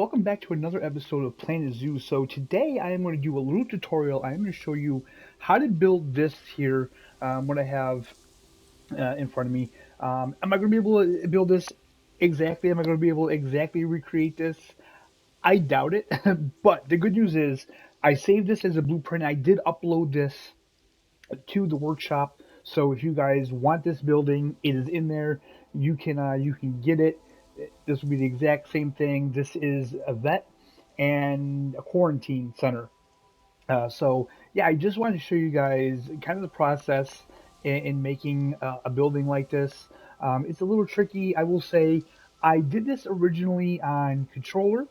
welcome back to another episode of Planet Zoo. So today I am going to do a little tutorial. I am going to show you how to build this here, what I have in front of me. Am I going to be able to build this exactly? Am I going to be able to exactly recreate this? I doubt it, but the good news is I saved this as a blueprint. I did upload this to the workshop. So if you guys want this building, it is in there. You can get it. This will be the exact same thing. This is a vet and a quarantine center. So yeah, I just wanted to show you guys kind of the process in making a building like this. It's a little tricky, I will say. I did this originally on controller.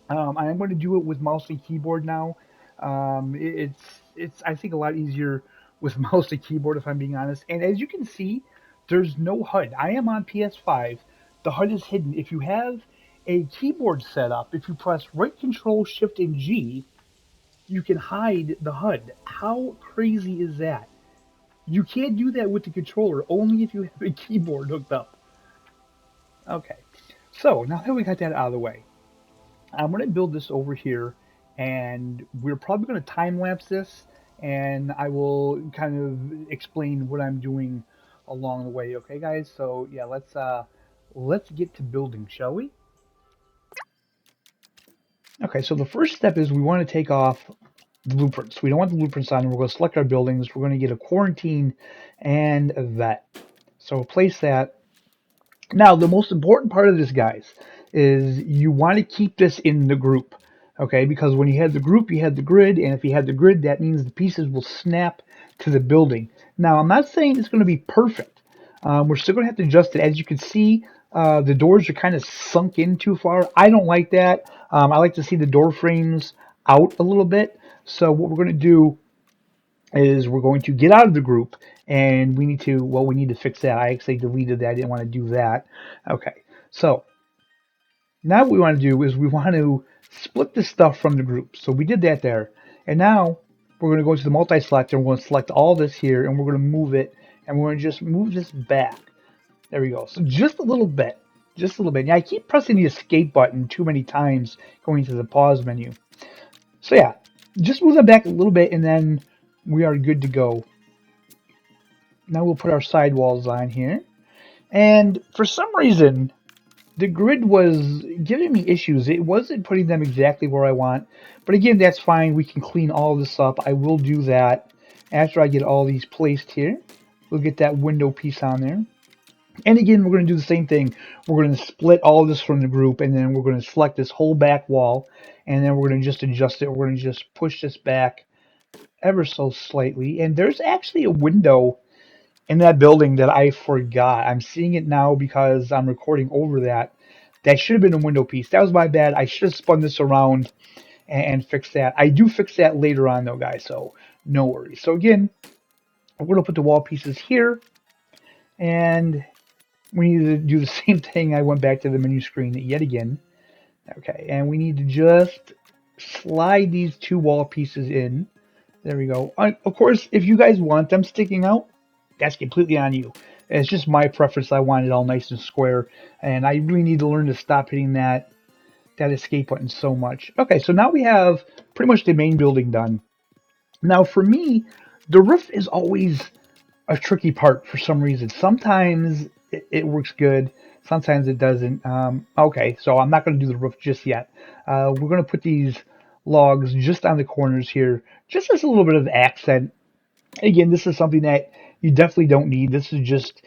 I am going to do it with mouse and keyboard now. It's I think a lot easier with mouse and keyboard if I'm being honest. And as you can see, there's no HUD. I am on PS5. The HUD is hidden. If you have a keyboard set up, if you press right control shift and G, you can hide the HUD. How crazy is that? You can't do that with the controller, only if you have a keyboard hooked up. Okay, so now that we got that out of the way, I'm going to build this over here, and we're probably going to time lapse this, and I will kind of explain what I'm doing along the way. Okay, guys. So yeah, let's get to building, shall we? Okay. So the first step is we want to take off the blueprints. We don't want the blueprints on. We're going to select our buildings. We're going to get a quarantine and a vet. So we'll place that. Now, the most important part of this, guys, is you want to keep this in the group, okay? Because when you had the group, you had the grid, and if you had the grid, that means the pieces will snap to the building. Now, I'm not saying it's going to be perfect. We're still going to have to adjust it. As you can see, the doors are kind of sunk in too far. I don't like that. I like to see the door frames out a little bit. So what we're going to do is we're going to get out of the group, and we need to fix that. I actually deleted that. I didn't want to do that. Okay, so now what we want to do is we want to split this stuff from the group. So we did that there, and now we're going to go to the multi-select, and we're going to select all this here, and we're going to move it, and we're going to just move this back. There we go. So just a little bit, just a little bit. Yeah, I keep pressing the escape button too many times going to the pause menu. So yeah, just move that back a little bit, and then we are good to go. Now we'll put our sidewalls on here. And for some reason, the grid was giving me issues. It wasn't putting them exactly where I want. But again, that's fine. We can clean all this up. I will do that after I get all these placed here. We'll get that window piece on there. And again, we're going to do the same thing. We're going to split all this from the group, and then we're going to select this whole back wall. And then we're going to just adjust it. We're going to just push this back ever so slightly. And there's actually a window in that building that I forgot. I'm seeing it now because I'm recording over that. That should have been a window piece. That was my bad. I should have spun this around and fixed that. I do fix that later on though, guys, so no worries. So again, we're going to put the wall pieces here, and we need to do the same thing. I went back to the menu screen yet again. Okay, and we need to just slide these two wall pieces in. There we go. Of course, if you guys want them sticking out, that's completely on you. It's just my preference. I want it all nice and square, and I really need to learn to stop hitting that escape button so much. Okay, so now we have pretty much the main building done. Now for me, the roof is always a tricky part for some reason. Sometimes it works good, sometimes it doesn't. Okay, so I'm not going to do the roof just yet. We're going to put these logs just on the corners here, just as a little bit of accent. Again, this is something that you definitely don't need. This is just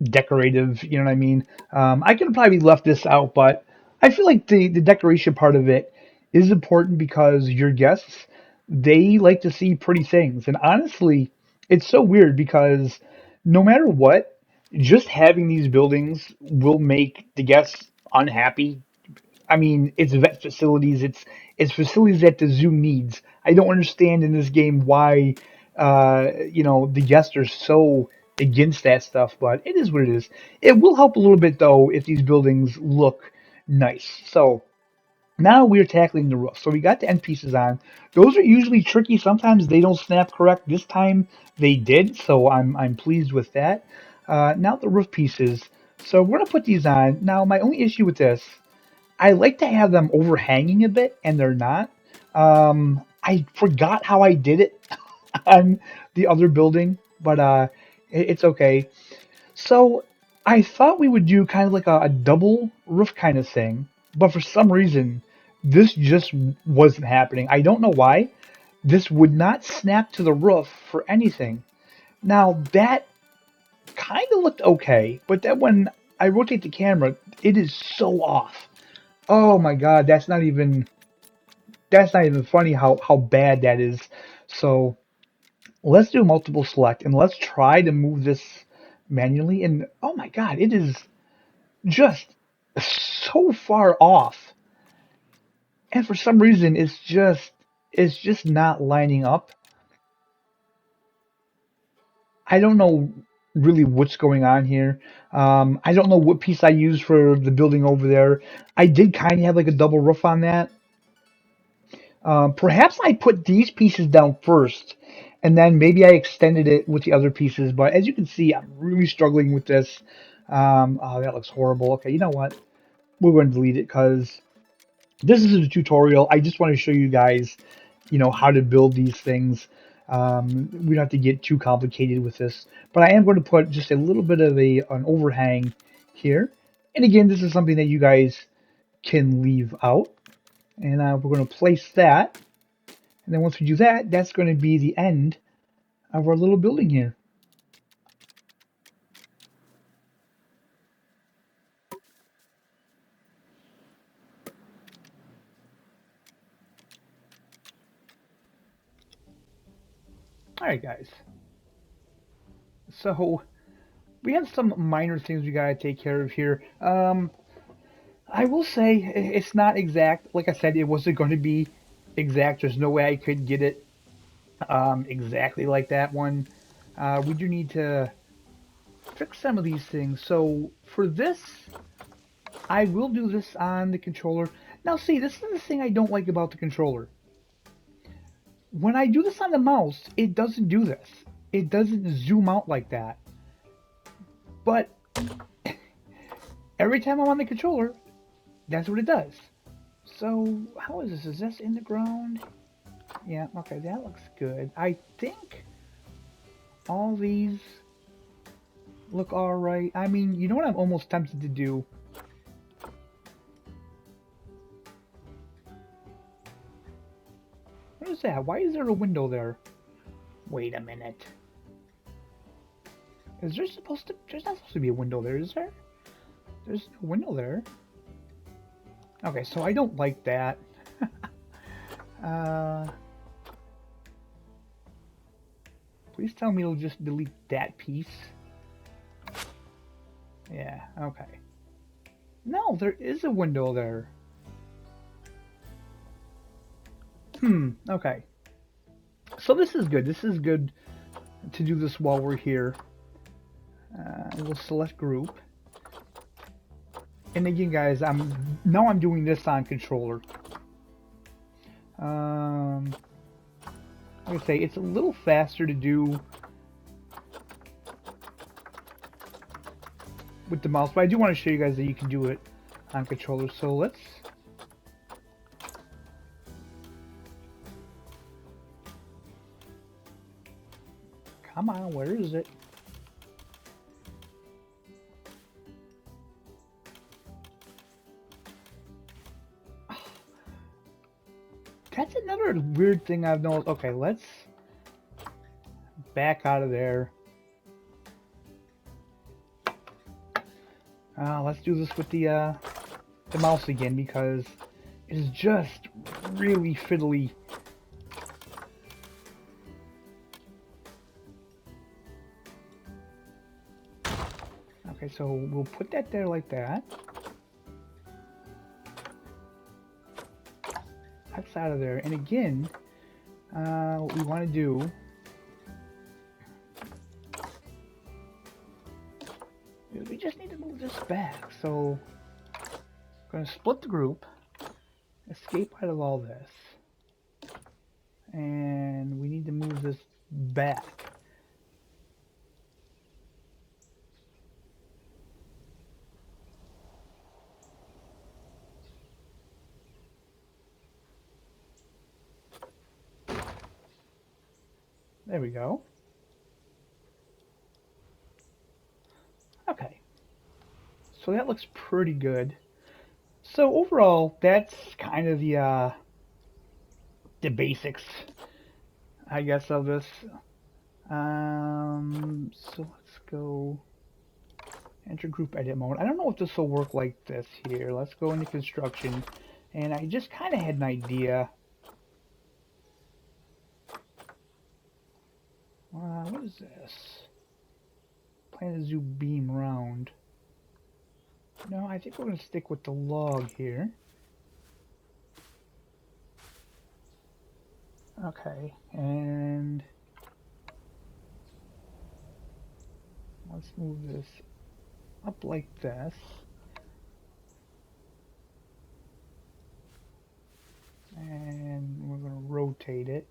decorative, you know what I mean? I could have probably left this out, but I feel like the decoration part of it is important because your guests, they like to see pretty things. And honestly, it's so weird because no matter what, just having these buildings will make the guests unhappy. I mean, it's vet facilities. It's facilities that the zoo needs. I don't understand in this game why the guests are so against that stuff, but it is what it is. It will help a little bit though if these buildings look nice. So now we're tackling the roof. So we got the end pieces on. Those are usually tricky. Sometimes they don't snap correct. This time they did, so I'm pleased with that. Now the roof pieces. So we're gonna put these on. Now my only issue with this I like to have them overhanging a bit, and they're not. I forgot how I did it on the other building, but it's okay. So I thought we would do kind of like a double roof kind of thing, but for some reason, this just wasn't happening. I don't know why. This would not snap to the roof for anything. Now that kind of looked okay, but then when I rotate the camera, it is so off. Oh my god, that's not even funny how bad that is. So let's do multiple select and let's try to move this manually. And oh my god, it is just so far off. And for some reason, it's just not lining up. I don't know really what's going on here. I don't know what piece I used for the building over there. I did kind of have like a double roof on that. Perhaps I put these pieces down first, and then maybe I extended it with the other pieces. But as you can see, I'm really struggling with this. Oh, that looks horrible. Okay, you know what? We're going to delete it because this is a tutorial. I just want to show you guys, how to build these things. We don't have to get too complicated with this, but I am going to put just a little bit of an overhang here. And again, this is something that you guys can leave out. And we're going to place that. And then once we do that, that's going to be the end of our little building here. All right, guys. So we have some minor things we got to take care of here. I will say it's not exact. Like I said, it wasn't going to be exact. There's no way I could get it exactly like that one. We do need to fix some of these things. So for this, I will do this on the controller. Now see, this is the thing I don't like about the controller. When I do this on the mouse, it doesn't do this. It doesn't zoom out like that. But every time I'm on the controller, that's what it does. So how is this? Is this in the ground? Yeah, okay, that looks good. I think all these look alright. I mean, you know what I'm almost tempted to do? What is that? Why is there a window there? Wait a minute. There's not supposed to be a window there, is there? There's no window there. Okay, so I don't like that. uh, please tell me it'll just delete that piece. Yeah, okay. No, there is a window there. Okay. So this is good. This is good to do this while we're here. We'll select group. And again, guys, I'm doing this on controller. Like I say, it's a little faster to do with the mouse, but I do want to show you guys that you can do it on controller. So let's come on, where is it? That's another weird thing I've noticed. Okay, let's back out of there. Let's do this with the mouse again because it's just really fiddly. Okay, so we'll put that there like that. X out of there. And again, what we want to do is we just need to move this back. So I'm going to split the group, escape out of all this, and we need to move this back. There we go. Okay, so that looks pretty good. So overall, that's kind of the basics, I guess, of this. So let's go enter group edit mode. I don't know if this will work like this here. Let's go into construction, and I just kind of had an idea. What is this? Plan a zoo beam round. No, I think we're going to stick with the log here. Okay, and let's move this up like this. And we're going to rotate it.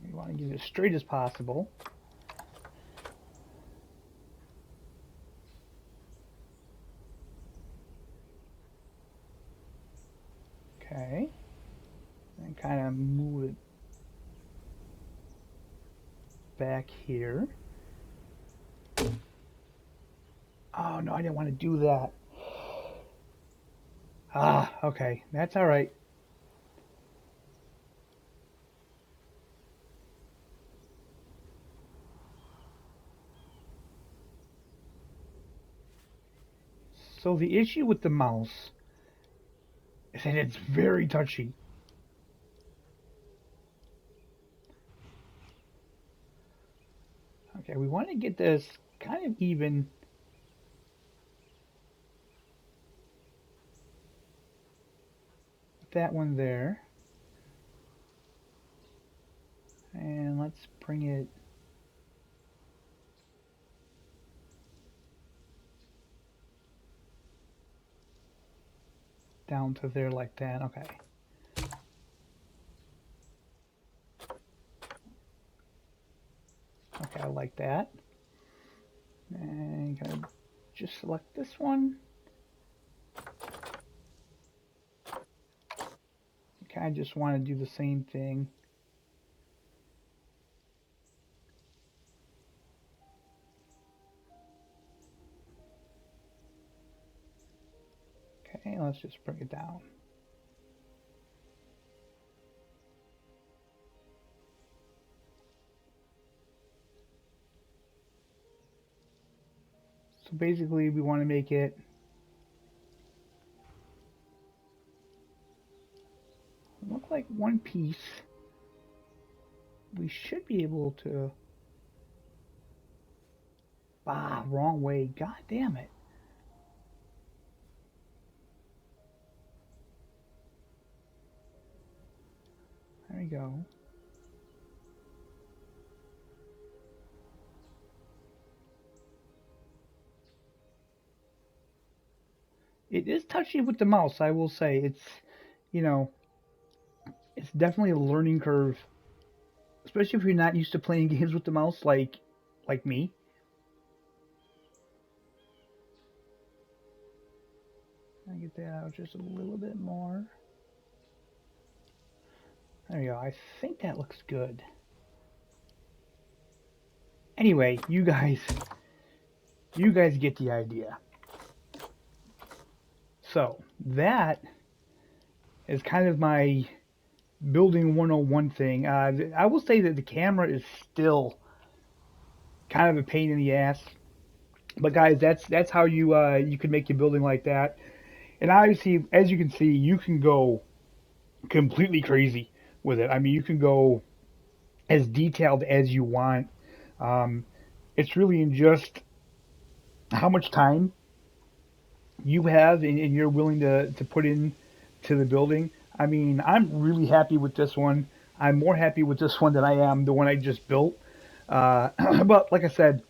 We want to get it as straight as possible. Okay. And kind of move it back here. Oh, no, I didn't want to do that. Ah, okay. That's all right. So the issue with the mouse is that it's very touchy. Okay, we want to get this kind of even. With that one there. And let's bring it down to there like that. Okay. Okay, I like that. And kind of just select this one. Kind of just want to do the same thing. Okay, let's just bring it down. So basically we want to make it look like one piece. We should be able to... Ah, wrong way. God damn it. There we go. It is touchy with the mouse, I will say. It's, you know, it's definitely a learning curve, especially if you're not used to playing games with the mouse like me. I get that out just a little bit more. There we go. I think that looks good. Anyway, you guys get the idea. So that is kind of my building 101 thing. I will say that the camera is still kind of a pain in the ass, but guys, that's how you can make your building like that. And obviously, as you can see, you can go completely crazy with it. I mean, you can go as detailed as you want. Um, it's really in just how much time you have and you're willing to put in to the building. I mean, I'm really happy with this one. I'm more happy with this one than I am the one I just built. But like I said,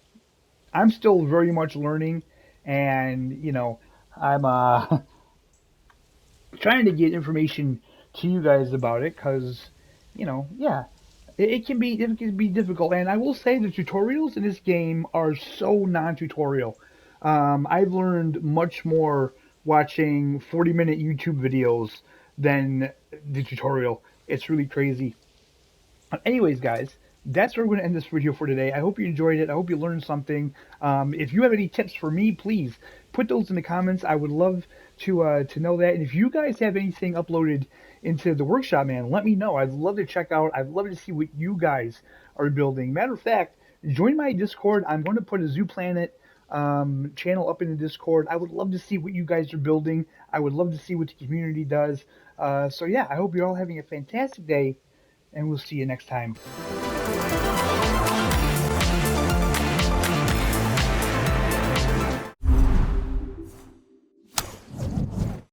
I'm still very much learning, and I'm trying to get information to you guys about it because, yeah, it can be difficult. And I will say the tutorials in this game are so non-tutorial. I've learned much more watching 40-minute YouTube videos than the tutorial. It's really crazy. Anyways, guys, that's where we're going to end this video for today. I hope you enjoyed it. I hope you learned something. If you have any tips for me, please put those in the comments. I would love to know that. And if you guys have anything uploaded into the workshop, man, let me know. I'd love to check out. I'd love to see what you guys are building. Matter of fact, join my Discord. I'm going to put a Zoo Planet channel up in the Discord. I would love to see what you guys are building. I would love to see what the community does. So yeah, I hope you're all having a fantastic day, and we'll see you next time.